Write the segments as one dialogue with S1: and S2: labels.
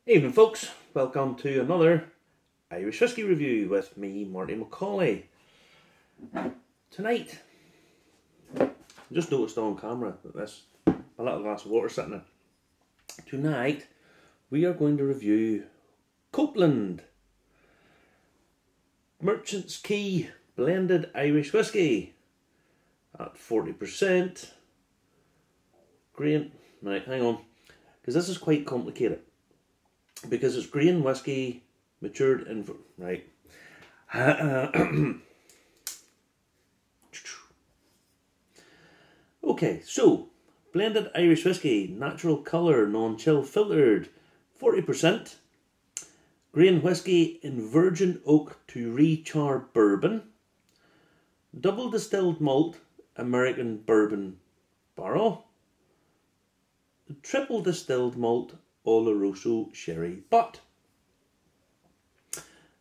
S1: Evening folks, welcome to another Irish Whiskey Review with me, Marty McCauley. Tonight, I just noticed on camera that there's a little glass of water sitting there. Tonight, we are going to review Copeland Merchant's Quay Blended Irish Whiskey at 40%. Grain, right, hang on, because this is quite complicated. Because it's grain whiskey matured in, right. Okay, so blended Irish whiskey, natural colour, non-chill filtered, 40%. Grain whiskey in virgin oak to re-char bourbon. Double distilled malt, American bourbon barrel. Triple distilled malt, Oloroso sherry butt.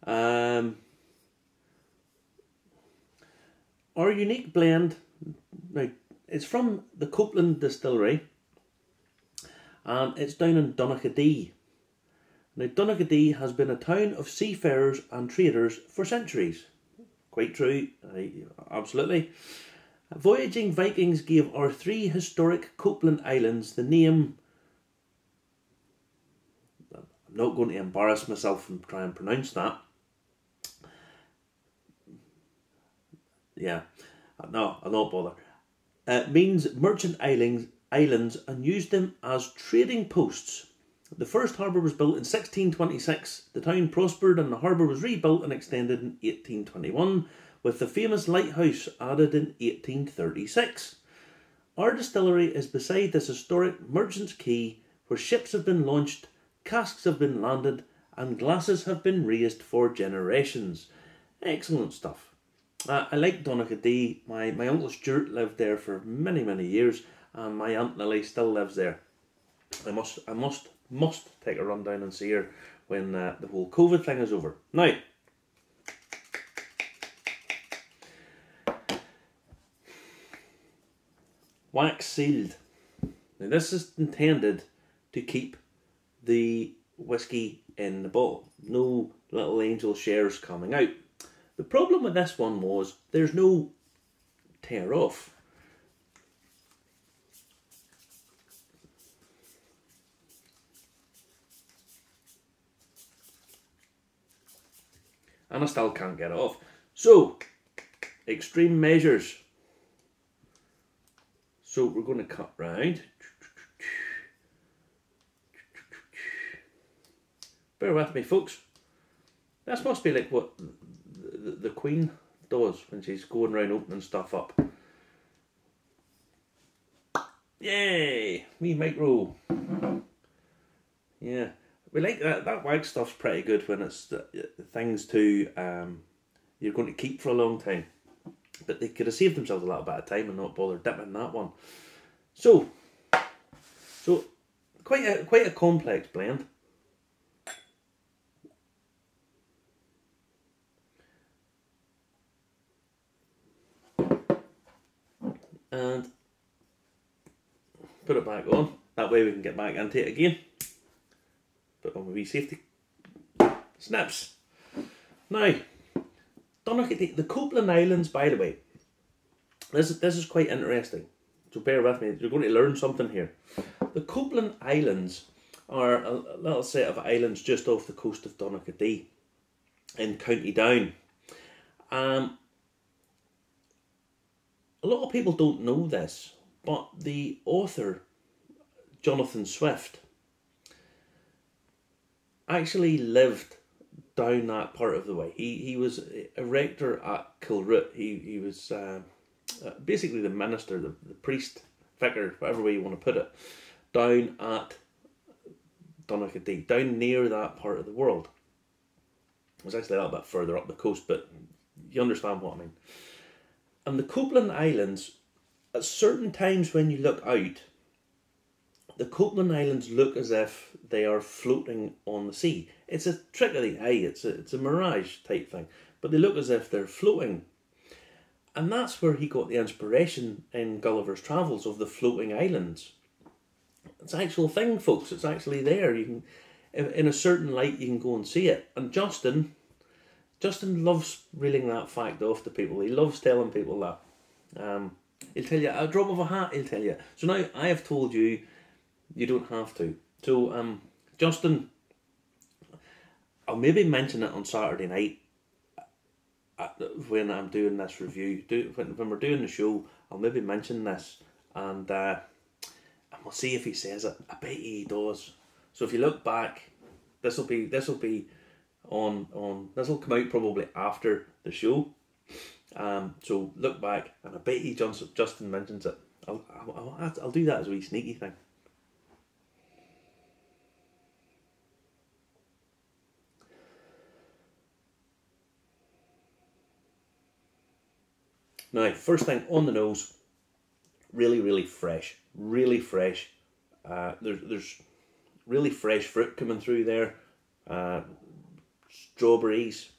S1: Our unique blend, now it's from the Copeland Distillery and it's down in Donaghadee. Now Donaghadee has been a town of seafarers and traders for centuries. Quite true, absolutely. Voyaging Vikings gave our three historic Copeland Islands the name. I'm not going to embarrass myself and try and pronounce that. Yeah, no, I'll not bother. It means merchant islands and used them as trading posts. The first harbour was built in 1626. The town prospered and the harbour was rebuilt and extended in 1821, with the famous lighthouse added in 1836. Our distillery is beside this historic Merchant's Quay, where ships have been launched, casks have been landed, and glasses have been raised for generations. Excellent stuff. I like Donaghadee. My uncle Stuart lived there for many, many years, and my aunt Lily still lives there. I must take a run down and see her when the whole COVID thing is over. Now, wax sealed. Now this is intended to keep the whiskey in the bottle. No little angel shares coming out. The problem with this one was there's no tear off. And I still can't get it off. So, extreme measures. So we're going to cut round. Bear with me, folks. This must be like what the Queen does when she's going around opening stuff up. Yay! Me micro. Yeah. We like that. That wax stuff's pretty good when it's things you're going to keep for a long time. But they could have saved themselves a little bit of time and not bother dipping that one. So quite a complex blend. And put it back on. That way we can get back into it again. Put on my wee safety snaps. Now, Donaghadee, the Copeland Islands, by the way, this is quite interesting. So bear with me, you're going to learn something here. The Copeland Islands are a little set of islands just off the coast of Donaghadee in County Down. A lot of people don't know this, but the author, Jonathan Swift, actually lived down that part of the way. He was a rector at Kilroot. He was basically the minister, the priest, vicar, whatever way you want to put it, down at Donaghadee, down near that part of the world. It was actually a little bit further up the coast, but you understand what I mean. And the Copeland Islands, at certain times when you look out, the Copeland Islands look as if they are floating on the sea. It's a trick of the eye, it's a mirage type thing, but they look as if they're floating. And that's where he got the inspiration in Gulliver's Travels of the floating islands. It's an actual thing, folks, it's actually there. in a certain light, you can go and see it. And Justin loves reeling that fact off to people. He loves telling people that. He'll tell you, a drop of a hat, he'll tell you. So now I have told you, you don't have to. So, Justin, I'll maybe mention it on Saturday night when I'm doing this review. When we're doing the show, I'll maybe mention this, and we'll see if he says it. I bet he does. So if you look back, this will be on this will come out probably after the show. So look back, and I bet he Justin mentions it. I'll do that as a wee sneaky thing. Now, first thing on the nose, really fresh, really fresh. There's really fresh fruit coming through there. Strawberries.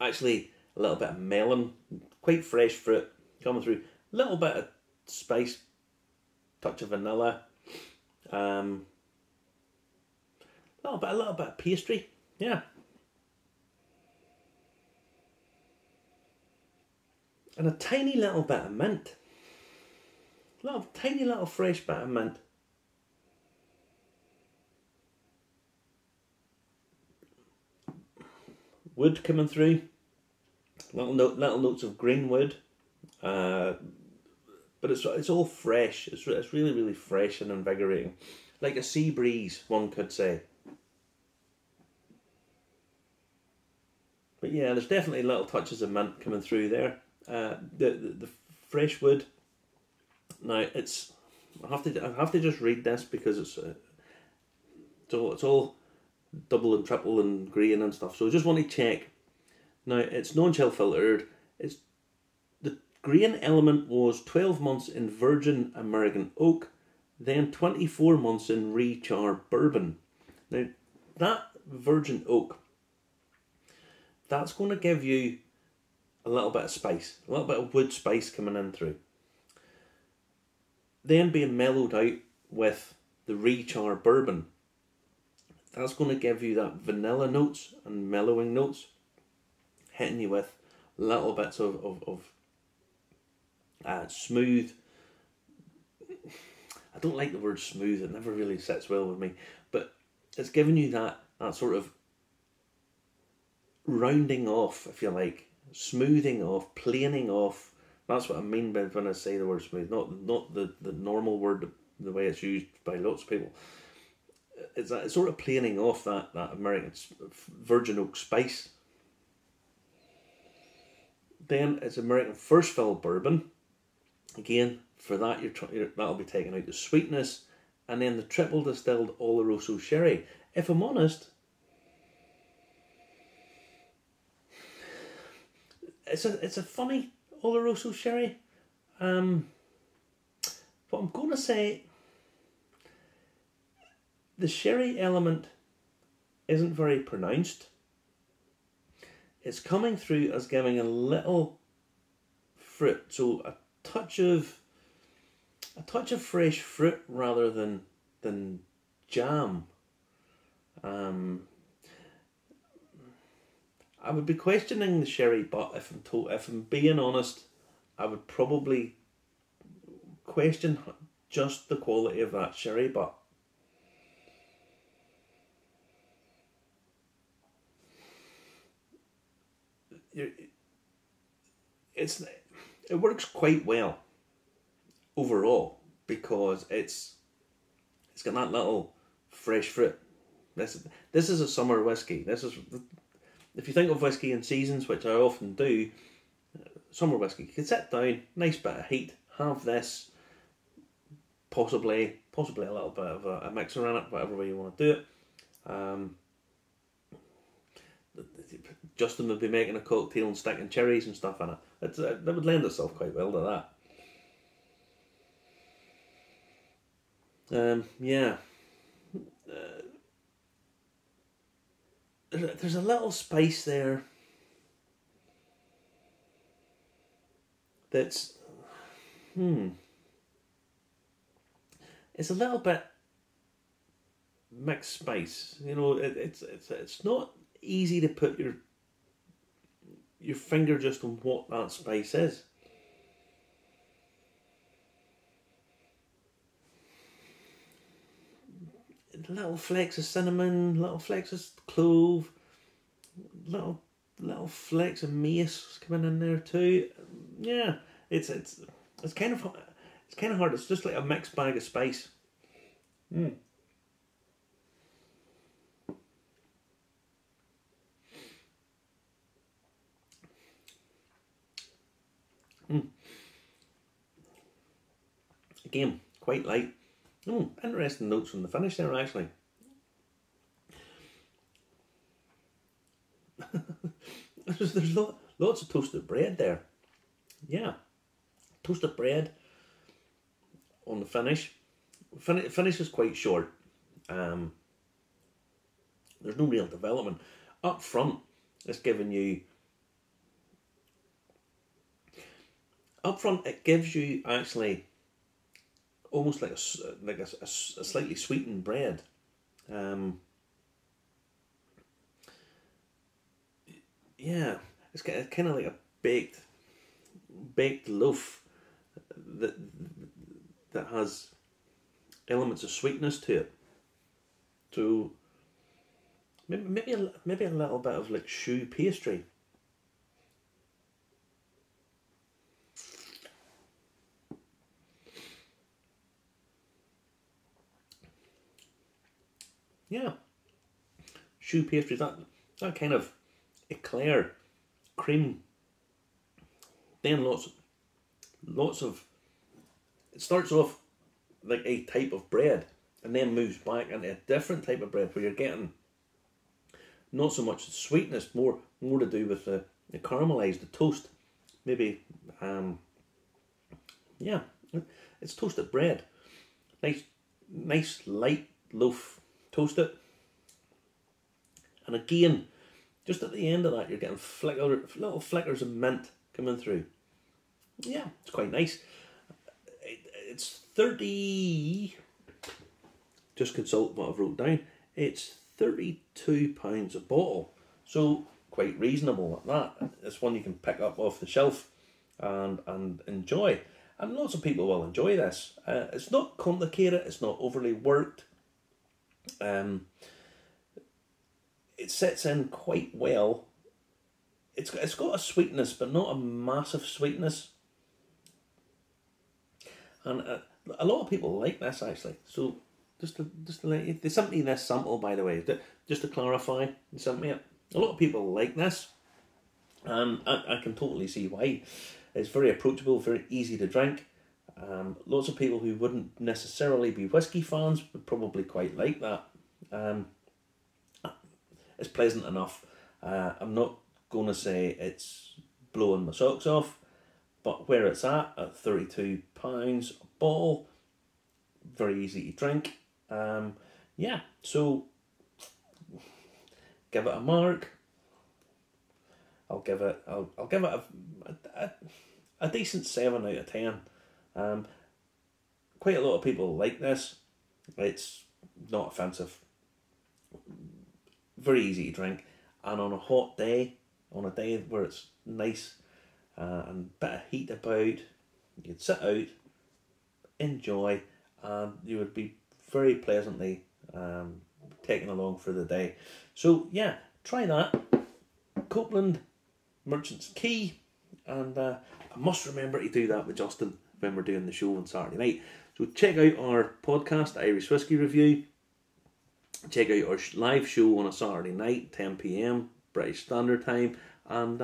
S1: Actually, a little bit of melon, quite fresh fruit coming through. A little bit of spice, touch of vanilla. A little bit of pastry. Yeah. And a tiny little bit of mint. Tiny little fresh bit of mint. Wood coming through. Little notes of green wood. But it's all fresh. It's really fresh and invigorating. Like a sea breeze, one could say. But yeah, there's definitely little touches of mint coming through there. The fresh wood. Now I have to just read this because it's all double and triple and grain and stuff. So I just want to check. Now it's non-chill filtered. The grain element was 12 months in virgin American oak, then 24 months in rechar bourbon. Now that virgin oak, that's going to give you a little bit of spice, a little bit of wood spice coming in through. Then being mellowed out with the rechar bourbon, that's going to give you that vanilla notes and mellowing notes, hitting you with little bits of smooth. I don't like the word smooth, it never really sits well with me, but it's giving you that sort of rounding off, if you like, smoothing off, planing off. That's what I mean by when I say the word smooth, not the normal word, the way it's used by lots of people. It's sort of planing off that American virgin oak spice. Then it's American first fill bourbon. Again, for that that'll be taking out the sweetness, and then the triple distilled Oloroso sherry. If I'm honest, it's a funny Oloroso sherry. But I'm going to say the sherry element isn't very pronounced. It's coming through as giving a little fruit, so a touch of fresh fruit rather than jam. I would be questioning the sherry, but if I'm being honest, I would probably question just the quality of that sherry, but it works quite well overall because it's got that little fresh fruit. This is a summer whiskey. This is, if you think of whiskey in seasons, which I often do, summer whiskey, you can sit down, nice bit of heat, have this, possibly a little bit of a mixer in it, whatever way you want to do it. Justin would be making a cocktail and sticking cherries and stuff in it. That would lend itself quite well to that. Yeah. There's a little spice there that's it's a little bit mixed spice. You know, it's not easy to put your finger just on what that spice is. Little flakes of cinnamon, little flakes of clove, little flakes of mace coming in there too. Yeah, it's kind of hard. It's just like a mixed bag of spice. Again, quite light. Interesting notes from the finish there, actually. There's lots of toasted bread there. Yeah, toasted bread on the finish. Finish is quite short. There's no real development. Up front, it's giving you... Up front, it gives you actually almost like a slightly sweetened bread. Yeah, it's kind of like a baked loaf that has elements of sweetness to it. So maybe a little bit of like choux pastry. Yeah, choux pastry, that kind of eclair, cream. Then lots of. It starts off like a type of bread, and then moves back into a different type of bread where you're getting not so much sweetness, more to do with the caramelized, the toast. Maybe, yeah, it's toasted bread. Nice light loaf. Toast it, and again, just at the end of that, you're getting little flickers of mint coming through. Yeah, it's quite nice. It's 30. Just consult what I've wrote down. It's £32 a bottle, so quite reasonable at that. It's one you can pick up off the shelf and enjoy, and lots of people will enjoy this. It's not complicated. It's not overly worked. It sets in quite well. It's got a sweetness, but not a massive sweetness. And a lot of people like this, actually. So just to let you, they sent me this sample, by the way, just to clarify. They sent me it. A lot of people like this, and I can totally see why. It's very approachable, very easy to drink. Lots of people who wouldn't necessarily be whiskey fans would probably quite like that. It's pleasant enough. I'm not going to say it's blowing my socks off, but where it's at £32 a bottle, very easy to drink. Yeah, so give it a mark. I'll give it a decent 7 out of 10. Quite a lot of people like this. It's not offensive. Very easy to drink, and on a hot day, on a day where it's nice and a bit of heat about, you could sit out, enjoy, and you would be very pleasantly taken along for the day. So yeah, try that. Copeland Merchants Quay, and I must remember to do that with Justin when we're doing the show on Saturday night. So check out our podcast, Irish Whiskey Review. Check out our live show on a Saturday night, 10 PM, British Standard Time, and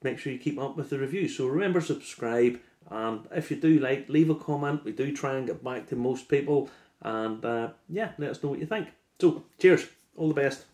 S1: make sure you keep up with the reviews. So remember, subscribe, and if you do like, leave a comment. We do try and get back to most people, and yeah, let us know what you think. So cheers, all the best.